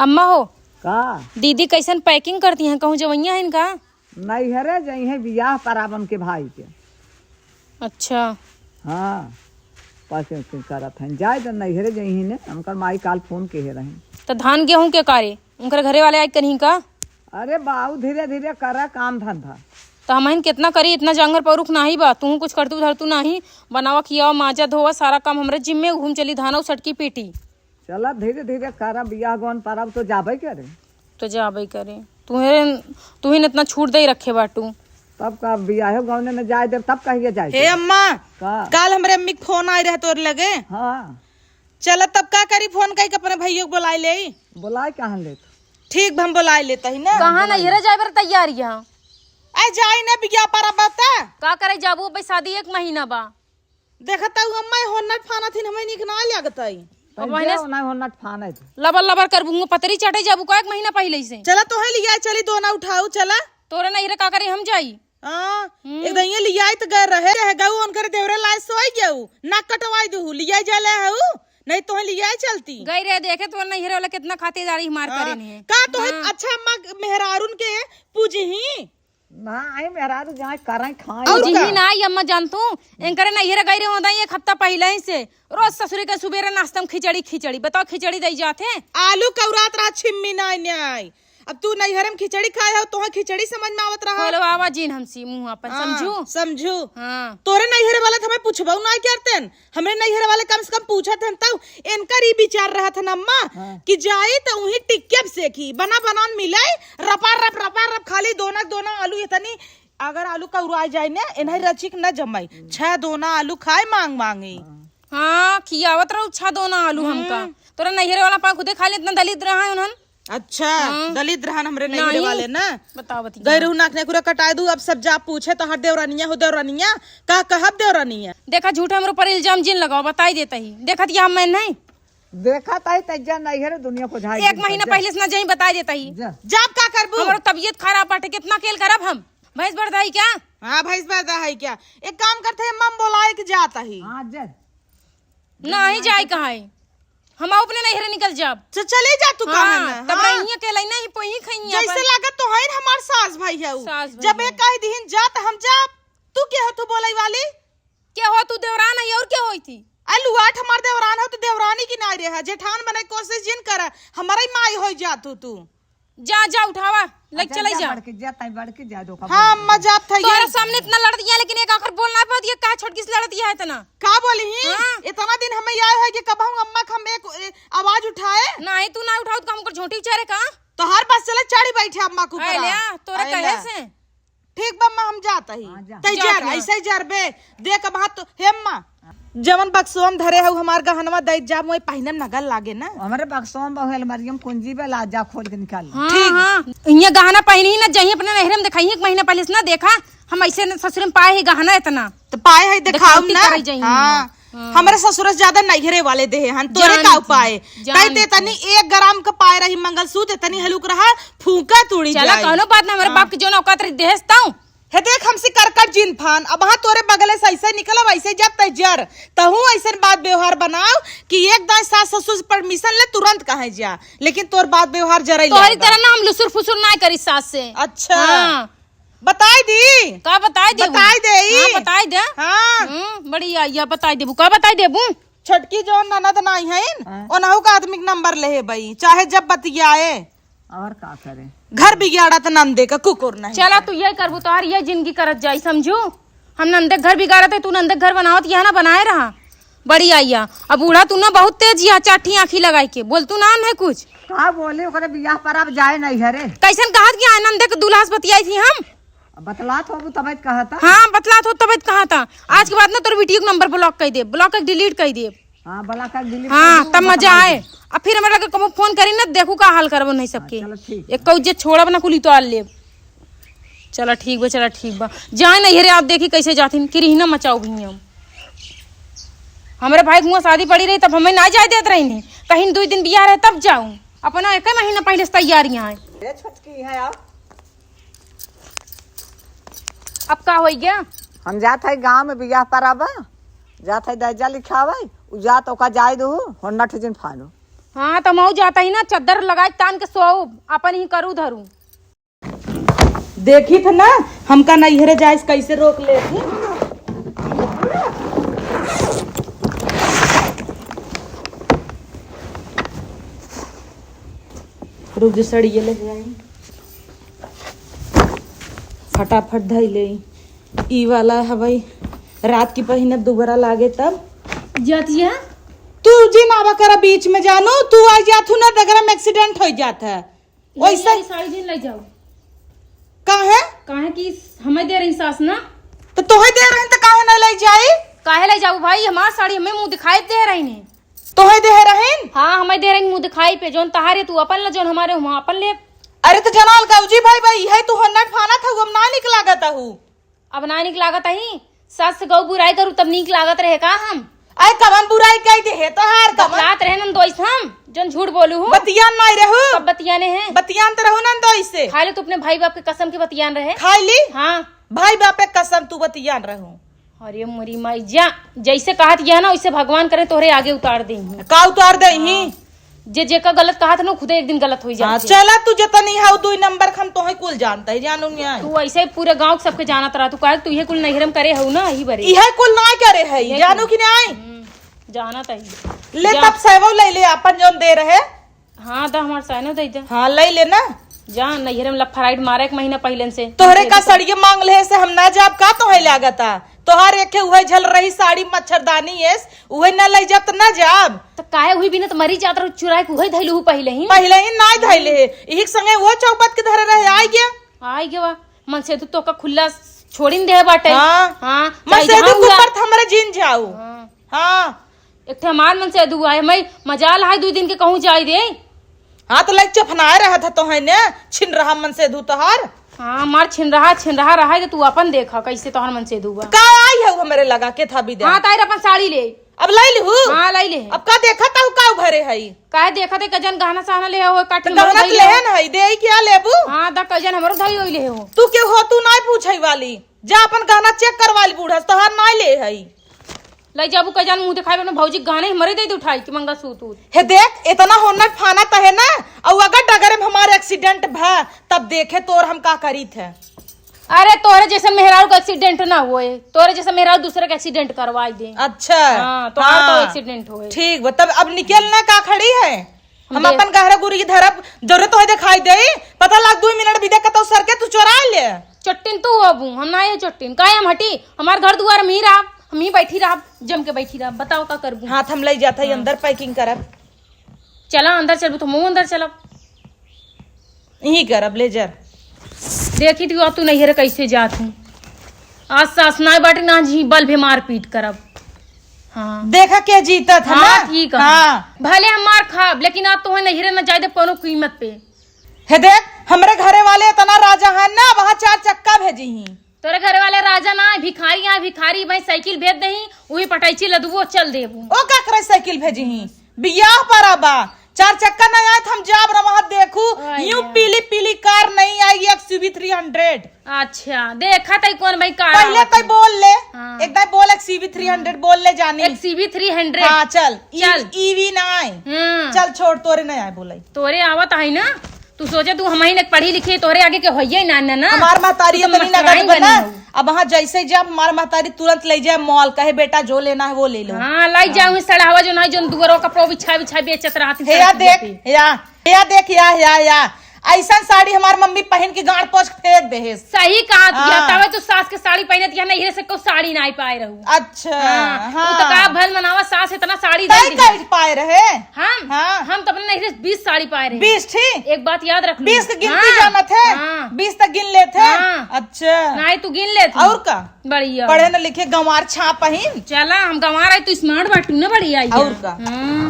अम्मा हो का दीदी कैसन पैकिंग करती हैं, कहूँ जवैया है इनका? नैहरे जई है बियाह पराबन के भाई के। अच्छा हाँ पैसे करत हैं जाए तो नैहरे जई है ने हमकर माई काल फोन के रहे। तो धान गेहूं के कारे उनकर घरे वाले आए कहीं का? अरे बाबू धीरे धीरे करा काम धंधा। तो हम कितना करी, इतना जांगर परुख नाही बा, तू कुछ करतू धरतू नाही, बनावा खियावा माजा धोवा सारा काम हमरे जिम्मे घूम चली, धाना सटकी पीटी। चला धीरे धीरे करा बियाह गौन परब तो जाबे करे। तो जाबे करे तू ही न इतना छूट दे रखे बाटू। तब का बियाह गौन ने जाए दे तब कहिए जाए। हे अम्मा का काल हमरे अम्मी के फोन आए रहे तोर लगे। हाँ चल तब का करी, फोन कई के अपने भैया को बुलाए ले। बुलाए कहाँ ले ठीक हम बुलाए लेता ही ना। कहाँ नैहरे जाए बर तैयारी है? आई जाई ना बिया पर बता का करे जाबू भाई, शादी 1 महीना बा। देखता हूँ अम्मा होना फाना थी हमें निक ना लगता है। लबर लबर कर बुंगो पतरी चटे जाबू का 1 महीना पहले से। चला तो है लिया चली दोना उठाऊ चला तोरे नैहरे का करे हम जाई। हां एक दइया लिया त गए रहे गऊ उनकर देवरे लाए सोई गऊ ना कटवाई दू लिया जाले हऊ नहीं तो लिया चलती गई रे देखे तो नैहरे वाला कितना खातिरदारी मार करे ने का तो अच्छा अम्मा मेहरारून के पूजही ना आई मेरा तो जाए कराई खाए जी ही ना आई अम्मा जानतू इनकरे नैहरे गई रे होदा 1 हफ्ता पहले ही से रोज ससुरे के सुबेरे नाश्ता में खिचड़ी बताओ खिचड़ी दई जाते आलू कौरात रहा छिम्मी नहीं। अब तू नैहरे में खिचड़ी खाए हो तो खिचड़ी समझ में आवत रहा। बोलो बाबा जीन हमसी मुंह अपन समझू हां तोरे नैहरे वाले हमें पूछबौ ना करते हमरे नैहरे वाले कम से कम पूछत हन तब इनकर ही विचार रहा था अम्मा कि जाई तो वही टिक्के से की बनान मिलाई रपा रप खाली दोना आलू इतनी अगर आलू का उड़ा जाए ना इन्हें रचिक न जमाई 6 दोना आलू खाए मांगी। हां खियावत रहो 6 दोना आलू हमका। तोरे नैहरे वाला पा खुदे खा ले, इतना दलित रहा है उन्हन। अच्छा दलित रहन हमरे नैहरे वाले ना बतावत गए रहू नाकने कुरा कटाई दू। अब सब जा पूछे तो हर देवरानिया हो देवरानिया का कहब देवरानिया। देखा झूठा हमरे पर इल्जाम जिन लगाओ बताई देता ही देखत या मैं नहीं देखा ताई तज्जा नैहरे दुनिया को झाई 1 महीना पहले से ना जाई बताई देता ही। जाब का करबू हमरो तबीयत खराब बाटे कितना खेल करब हम भैंस बरदाई क्या? हां भैंस बरदा है क्या? एक काम करते हैं मम बोलाए कि जाता ही। हां जा नहीं जाई कहां है हम अपने नैहरे निकल जाब। तो चले जा तू कहां ना तब रही के लई नहीं पोही खइया जैसे लागत तो है हमार सास भाई है जब एक कह दीन जा त हम जा। तू के हो तू बोलाई वाली क्या हो तू देवरान है और क्या होई थी? अलुआठ हमार देवरान हो तो देवरानी की नारी है जेठान बने कोशिश जिन कर हमारी माई हो जा तू जा उठावा लग चले जा बढ़ के जा दो। हां मजाक था तोरे सामने इतना लड़ दिया लेकिन एक आखिर बोलना पड़ दिया का छोटकी से लड़ दिया है इतना का बोली इतना दिन हमें याद है कि कब हम अम्मा हम एक आवाज उठाए नहीं तू ना उठाओ तो हमको झोंटी बेचारे का तो हर बस चले चढ़ी बैठे अम्मा को ऊपर तोरे कहे से ठीक बम्मा हम जाता ही तैयार ऐसे जरबे देख अब तो हे अम्मा जवन बक्सोम धरे है हमार गहनवा दैत जाब मोय पहिनम नगल लागे ना हमारे बक्सोम बहुल मरियम कुंजी पे ला जा खोल के निकाल। ठीक ये गहना पहनी ना जही अपने नहरे में दिखाई 1 महीना पहले से ना देखा हम ऐसे ससुर में पाए है गहना इतना तो पाए है दिखाओ ना। हां हमारे ससुर से ज्यादा नैहरे वाले दे हन तोरे का पाए कहते तनी 1 ग्राम का पाए रही मंगलसूत्र तनी हलुक रहा फूका तोड़ी चला कहनो बात ना हमारे बाप के जो औकात रही देहस्ताऊ हे देख हमसे करकट जिन फान अब वहां तोरे बगले से ऐसे निकलब ऐसे जब तैयार तहू ऐसे बात व्यवहार बनाओ कि एक दाई सास ससुर से परमिशन ले तुरंत कहे जा लेकिन तोर बात व्यवहार जरा तोरी तरह ना हम लुसुर फुसुर ना करी सास से। अच्छा बताई दी का बताई दे बताई दे हां बड़ी आइया बताई देबू का बताई देबू छोटकी जो ननद नहीं है ओनहु का आदमी नंबर ले भाई चाहे जब बतियाए और का करे घर बिगाड़ा तो नंदे का कुकुर नहीं। चला तू ये करबू तो ये जिंदगी करत जाई समझू हम नंदे घर बिगाड़ते तू नंदे घर बनावत यहाँ ना बनाए रहा बड़ी आइया। अब बूढ़ा तू ना बहुत तेज या चाठी आंखी लगाई के बोल तू नाम है कुछ का बोले ओकरे बियाह पर अब जाए नैहरे कैसन कहत कि नंदे के दूल्हा से बतियाई थी हम बतलात हो तब कहा था। हाँ बतलात हो तब कहा था आज के बाद ना तोर वीडियो नंबर ब्लॉक कर दे ब्लॉक कर डिलीट कर दे। हाँ बला कर डिलीट हाँ तब मजा आए। अब फिर हमारा कब फोन करी ना देखू का हाल करबो नहीं सबके एक कौजे छोड़ब ना कुली तो आल ले। चला ठीक बा जाए नैहरे आप देखी कैसे जाती किरी ना मचाओ भी हम हमारे भाई हुआ शादी पड़ी रही तब हमें ना जाए देते रही कहीं 2 दिन बियाह रहे तब जाऊं अपना 1 महीना पहले से तैयारियां है। छोटकी है अब का हो गया हम जात है गाँव में बियाह पर अब जात है दर्जा लिखावे जात ओका जाए दो 9 दिन फानो हाँ तो मऊ जाता ही ना, चद्दर लगाए तान के सोऊ, अपन ही करू धरू। देखी थे ना हमका नैहरे जायज कैसे रोक ले थी। रुक जो सड़िए ले जाई, फटाफट धई ले। ई वाला हवाई रात की पहिने दोबारा लागे तब जातिया तू जी नावा करा बीच में जानू, तू आ जाथू ना डगरा में एक्सीडेंट हो जाता है वैसा। साड़ी दिन ले जाओ। काहे कि हमें दे रही सास ना, तो तोहे दे रही तो काहे ना ले जाई? काहे ले जाऊ भाई, हमार साड़ी हमें मुंह दिखाई दे रही ने। तोहे दे रही? हाँ हमें दे रही मुंह दिखाई पे, जोन तहारे तू अपन ले, जोन हमारे हम अपन ले। अरे तो जनाल गाऊजी भाई है तू हन्नट फाना था, अब ना निक लागत हूँ। अब ना निक लागत ही, सास से गौ बुराई करू तब निक लागत रहे का हम? आय कवन बुराई कह दे है तो हार कवन बतलात रहे नन दोइस हम, जोन झूठ बोलू हूँ। बतियान नहीं रहू, सब बतियाने हैं। बतियान तो रहू नन दोइस से। खा ले तू अपने भाई बाप के कसम के बतियान रहे। खाई ली? हाँ भाई बाप के कसम तू बतियान रहू। अरे मोरी माई जा, जैसे कहत यह ना वैसे भगवान करे तोहरे आगे उतार दे। का उतार दे ही? जे का गलत कहा था ना खुदे एक दिन गलत हो जाए। चला तू जतनी है दो नंबर हम तो कुल जानता है, जानू नहीं। तू ऐसे पूरे गांव सबके जानत रहा, तू कह तू ये कुल नहिरम करे हो ना, यही बरे यह कुल ना करे है, जानू कि नहीं? जाना तही ले तब सेवो ले ले अपन जोन दे रहे। हाँ दा हमार साइनो दे दे। हाँ ले ले ना, जा नहिरम लफराइट मारे एक महीना पहले से। तोहरे का सड़िए मांग ले से हम ना जाब का तोहे लागता? तोहार एक उहे झल रही साड़ी मच्छरदानी है उहे न ले जाब तो ना जाब। तो काहे हुई बिना तो मरी जात रहो, चुराए के उहे धइलू हूं पहले ही ना धइले है। यही संगे वो चौपट के धरे रहे आई गया मन से तो का खुला छोड़िन दे बाटे। हां मन से तू ऊपर हमरे जिन जाऊ। हां एक थे हमार मन से दू आए, मैं मजाल है 2 दिन के कहूं जाई दे। हां तो लाइक चफनाए रहा था तो है ने छिन रहा मन से दू तोहार। हाँ मार छिन रहा रहा है, तो तू अपन देखा कैसे तोहर मन से दूबा का आई है हमरे लगा के था भी दे। हाँ तार अपन साड़ी ले, अब लाई लहू। हाँ लाई ले। अब का देखा ता का भरे है? काहे देखा ते कजन गहना सहना ले हो काठी गहना लेहन है दे क्या लेबू? हाँ दा कजन हमरो धई होई ले हो। तू के हो तू नहीं पूछई वाली, जा अपन गहना चेक करवाली बूढ़ा तोहार नहीं ले है। लई जाबू कजन मुंह दिखाई अपने भौजी गहने हमरे दे उठाई कि मंगलसूत्र। हे देख इतना होना फाना तो है ना, और अगर डगर में हमारे एक्सीडेंट भा तब देखे तोर हम का करी थे। अरे तोरे जैसे मेहरारू का एक्सीडेंट ना हुए, तोरे जैसे मेहरारू दूसरे का एक्सीडेंट करवाई दे। अच्छा हाँ, तो हाँ, तो एक्सीडेंट हुए ठीक तब अब निकलना का खड़ी है? हम अपन गहरा गुरी धरब जरूरत हो दिखाई दे, पता लग 2 मिनट भी देख तो सर के तू चोरा ले। चट्टिन तू अबू हम ना ये चट्टिन काहे हम हटी, हमार घर दुआर में ही रहा, हम ही बैठी रहा, जम के बैठी रहा। बताओ का करबू? हाथ हम ले जाता है अंदर पैकिंग करब। चला अंदर चलबू तो मुंह अंदर चलब, यही करब ले जर। देखी थी तू नहीं रे कैसे जात हूँ, आज सास ना बाटे ना जी बल भी मार पीट करब। हाँ देखा के जीता था हाँ, ना ठीक है। हाँ। भले हम मार खाब लेकिन आप तो नहीं रे न जाए कोनो कीमत पे। हे देख हमरे घरे वाले इतना राजा है ना, वहाँ 4 चक्का भेजी ही। तोरे घर वाले राजा ना भिखारी यहाँ भिखारी, भाई साइकिल भेज दही वही पटाइची लदबो चल देबू। ओ का करे साइकिल भेजी ही बियाह पर आबा 4 चक्का नहीं आए हम जाब रहा वहाँ देखू यूं पीली पीली कार नहीं आई XUV 300। अच्छा देखा तई कौन भाई कार पहले तई बोल ले। हाँ। एकदम बोल XUV 300 बोल ले जानी। XUV 300। हाँ चल चल EV ना आए। चल छोड़ तोरे नहीं आए बोलाई तोरे आवत है ना, तू सोचे तू हम ही पढ़ी लिखी तोरे आगे के होइए ना ना हमार महतारी तो नहीं ना बना। अब वहाँ जैसे जब हमार महतारी तुरंत ले जाए मॉल, कहे बेटा जो लेना है वो ले लो। हाँ लाई जाऊँ सड़ावा जो नहीं जो दुआरों कपड़ों बिछा बिछा बेचत रहती। या देख या देख या ऐसा साड़ी हमार मम्मी पहन के गांड पोछ फेंक दे। सही कहा तवे तो सास के साड़ी पहने दिया नहीं से को साड़ी नहीं पाए रहू। अच्छा हाँ। तो का भल मनावा सास इतना साड़ी दे पाए रहे हम तो अपने नहीं 20 साड़ी पाए रहे। 20 ठीक। एक बात याद रख 20 की गिनती जाना थे। 20 तक गिन ले थे। अच्छा नहीं तू गिन ले और का बढ़िया पढ़े न लिखे गंवार छाप पहिन। चला हम गंवार है तू स्मार्ट बाटू ना बढ़िया और का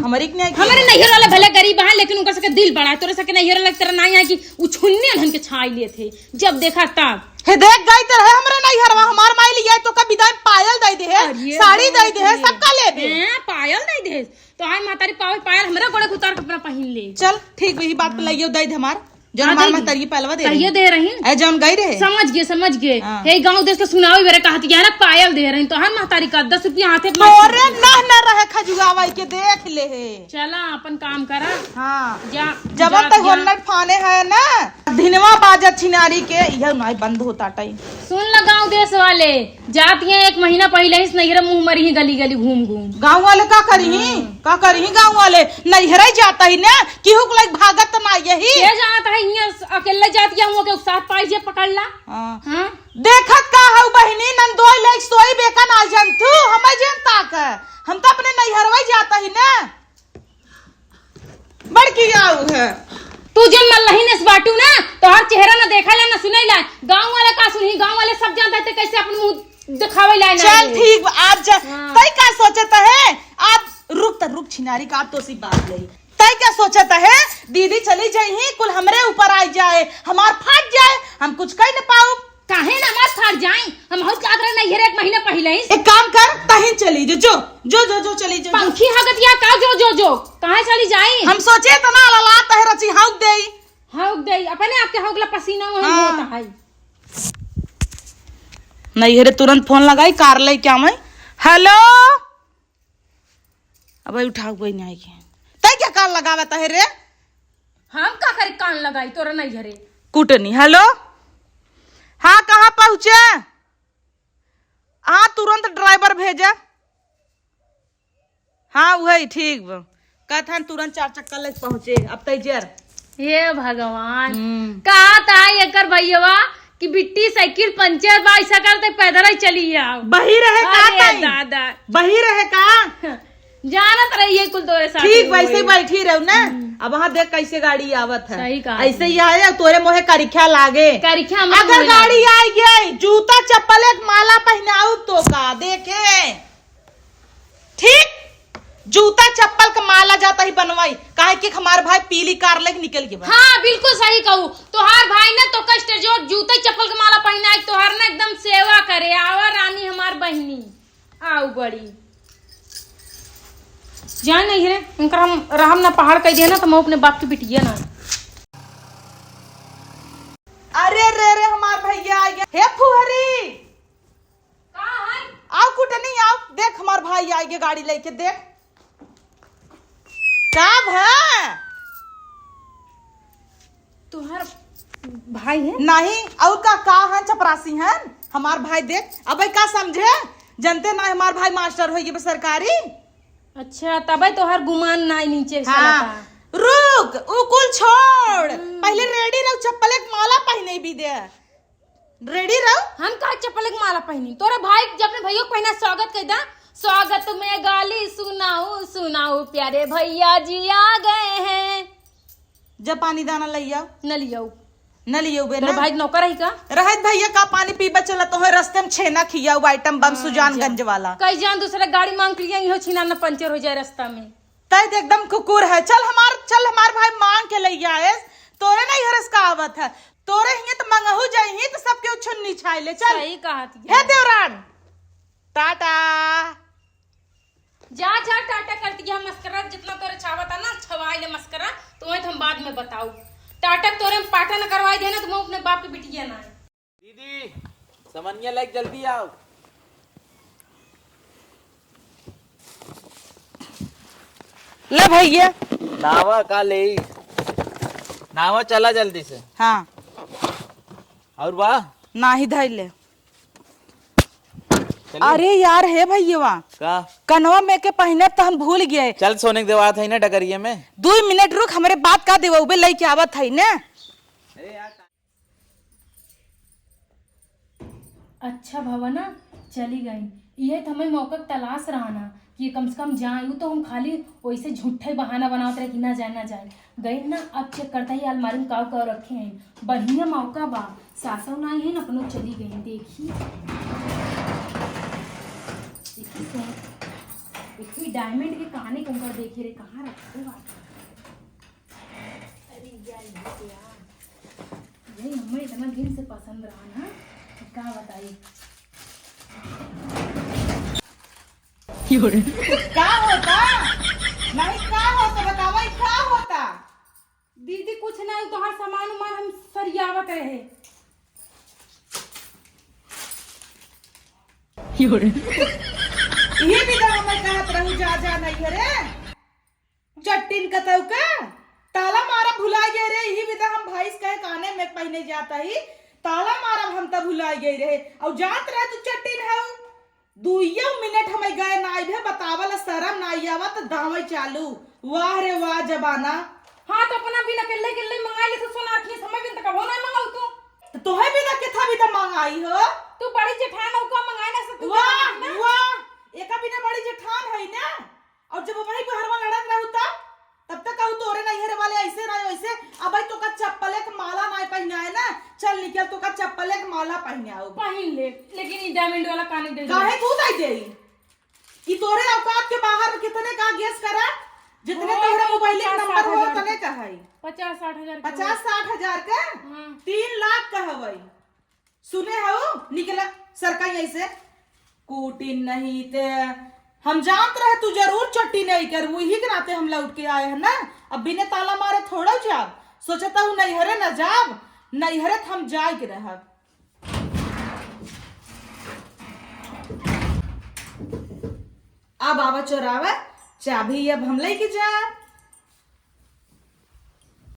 हमारी हमारे नैहर वाला भले गरीब है लेकिन उनका सके दिल बड़ा है, तोरे सके नैहर वाला तेरा नहीं है कि उछुन्ने धन के छाई लिए थे जब देखा तब। हे देख गई तो है हमरे नैहरवा हमार माई लिया तो का विदाई पायल दे दे है, साड़ी दे दे है, सबका ले दे। पायल दे दे तो आई मातारी पायल हमरा गोड़े उतार के अपना पहन ले। चल ठीक वही बात पे लइयो दे दे हमार। जो हाँ, हमार देगी। में तरी पहलवा दे कहिए दे रही ए जौन गई रहे समझ गए हाँ। हे गांव देश के सुनाओ बेरे कहती है ना पायल दे रही तो हर महतारी का 10 रुपया हाथे में तोरे न रहे खजुआवा के देख ले हे चला अपन काम करा हाँ जा जब जा- तक जा। होन्नट फाने है ना धिनवा बाजा छिनारी के यह नहीं बंद होता टाइम सुन ल गांव देश वाले जाती हैं 1 महीना पहले ही नैहरा मुंह मरी ही गली गली घूम घूम गाँव वाले का करी गाँव वाले नैहरा ही जाता ही ना केहू को लाइक भागत ना यही ये जाता है यहाँ अकेले जाती है के साथ पाई जे पकड़ ला हाँ। हाँ देखत का हऊ बहिनी नंदोई लाइक सोई बेका ना जंतु हमें जनता का हम तो अपने नैहरवा ही जाता ही ना बड़की आऊ है तू जन मल्लही ने बाटू ना तो हर चेहरा ना देखा ला ना सुनाई ला गांव वाले का सुनी गांव वाले सब जानते थे कैसे अपन मुंह दिखावे ला ना चल ठीक आज हाँ। तई क्या सोचता है आप रुक छिनारी का आप तो सी बात लई तई क्या सोचता है दीदी चली जाई कुल हमरे ऊपर आ जाए हमार फट जाए हम कुछ कह न पाऊ काहे ना मत फाड़ जाए हम बहुत जात रहे नहीं 1 महीना पहले ही एक काम कर तहीं चली जो चली जो पंखी हगतिया का जो कहां चली जाई हम सोचे तना लला तह रची हाउ देई हौक दे अपने आपके हौकला पसीना वहां हाँ। होता है नहीं हेरे तुरंत फोन लगाई कार ले क्या मैं हेलो अब उठाओ कोई नहीं आई तय क्या कार लगावा तहे रे हम का करे कान लगाई तोरा नहीं घरे कुटनी हेलो हाँ कहाँ पहुँचे हाँ तुरंत ड्राइवर भेजा हाँ वही ठीक बा कहथन तुरंत 4 चक्का ले पहुँचे अब तैजर हे भगवान कहा था एकर भैया कि बिट्टी साइकिल पंचर बाइसाइकिल तक पैदल ही चली आओ बही रहे का अरे ताई? दादा बही रहे का जानत रहिए कुल तोरे साथ ठीक वैसे ही बैठी रहू ना अब वहाँ देख कैसे गाड़ी आवत है सही कहा ऐसे ही आए तोरे मोहे करिख्या लागे करिख्या अगर गाड़ी आ गई जूता चप्पल एक माला पहनाऊ तो का देखे ठीक जूता चप्पल का माला जाता ही बनवाई काहे कि हमार भाई पीली कार लेके निकल गए हाँ बिल्कुल सही कहू तोहार भाई ना तो कष्ट जो जूते चप्पल के माला पहना तोहार ना एकदम सेवा करे आवा रानी हमार बहनी आओ बड़ी जान नहीं रे उनकर हम रहम ना पहाड़ कह दिया ना तो मैं अपने बाप की बिटिया ना अरे रे हमार भैया आ गया हे फुहरी का है आओ कुटनी आओ देख हमार भाई आ गया गाड़ी लेके देख कब है तोहार भाई है नहीं और का है चपरासी है हमार भाई देख अब का समझे जनते ना हमार भाई मास्टर हो गए सरकारी अच्छा तब तोहार गुमान ना नीचे हाँ रुक उकुल छोड़ पहले रेडी रहो चप्पल एक माला पहने भी दे रेडी रहो हम का चप्पल के माला पहनी तोरा भाई जब अपने भैया को पहना स्वागत कर दा स्वागत में गाली सुनाऊ प्यारे भैया जी आ गए हैं जब पानी दाना ले आओ न लियो न लियो बे तेरा ना भाई नौकर है का रहत भैया का पानी पीबे चला तो है रास्ते में छेना खियाऊ आइटम बम सुजानगंज वाला कई जान दूसरा गाड़ी मांग के लिया इहो छीना न पंचर हो जाए रास्ता में तय तो एकदम कुकुर है चल हमार भाई मांग के ले आए तोरे नहीं हरस का आवत है तोरे हिये तो मंगहू जाई तो सबके उछुन्नी छाई ले चल सही कहा हे देवरान टाटा जा टाटा करती है मस्करा जितना तोरे छावता ना छवाई ले मस्करा तो वही हम बाद में बताऊ टाटा तोरे में पाटा न करवाई देना तो मैं अपने बाप की बिटिया ना दीदी समनिया लाइक जल्दी आओ ले भैया नावा का ले नावा चला जल्दी से हाँ और वाह ना ही धर ले चलिए। अरे यार हे भैया का कनवा में के पहने तो हम भूल गए चल सोने के देवा था ना डगरिये में 2 मिनट रुक हमारे बात का देवे लेके आवत है ने अच्छा भवना चली गई ये तो हमें मौका तलाश रहा ना कि कम से कम जाए तो हम खाली वैसे झूठे बहाना बनाते रहे कि ना जाए गई ना अब चेक करता ही अलमारी में काव काव रखे हैं बढ़िया मौका बा सासौ ना आई है ना अपनों चली गई देखी देखी डायमंड के कहानी को देखी रे कहाँ रखे बा अरे यार यही हमें इतना दिन से पसंद रहा ना क्या बताइए का होता नहीं का होता बतावा क्या होता दीदी कुछ ना तोहार सामान उमान हम सरियावत रहे। ये भी तो मैं कहत रहूं जा नहीं रे चट्टिन कतौ का ताला मारा भुला गए रे। यही भी तो हम भाई कहे काने में पहने जाता ही ताला मारा हम तब भुला गए रहे और जात रहे तू चट्टिन है 2 मिनट हमें गए ना आए बतावल शर्म ना आवा तो दावे चालू। वाह रे वाह जबाना। हाँ तो अपना बिना केले केले मंगा ले तो सोना रखी समय बिन तक वो नहीं मंगाऊ तू तोहे भी ना किथा भी तो मंगाई हो। तू बड़ी जेठान हो का मंगाए ना से तू वाह वाह एका बिना बड़ी जेठान है ना। और जब वही बहरवा लड़त रहू तब तक कहू तोरे नैहर वाले ऐसे रहे वैसे अब तो का चप्पल एक माला नहीं पहनाए ना। चल निकल तो का चप्पल एक माला पहनाओ पहन ले लेकिन ये डायमंड वाला काने दे काहे तू नहीं दे कि तोरे औकात के बाहर कितने का गेस करा जितने तोहरा मोबाइल के नंबर हो तने का है 50-60 हजार 50-60 हजार का 3 लाख का हवई सुने हो निकला सरकारी ऐसे कूटिन नहीं ते हम जानत रहे तू जरूर चट्टी नहीं कर वही के नाते हम लौट के आए हैं ना। अब बिना ताला मारे थोड़ा जाब सोचता हूँ नैहरे न जाब नैहरे हम जाए के रह। अब आवा चोरावा चाबी अब हम लेके जा।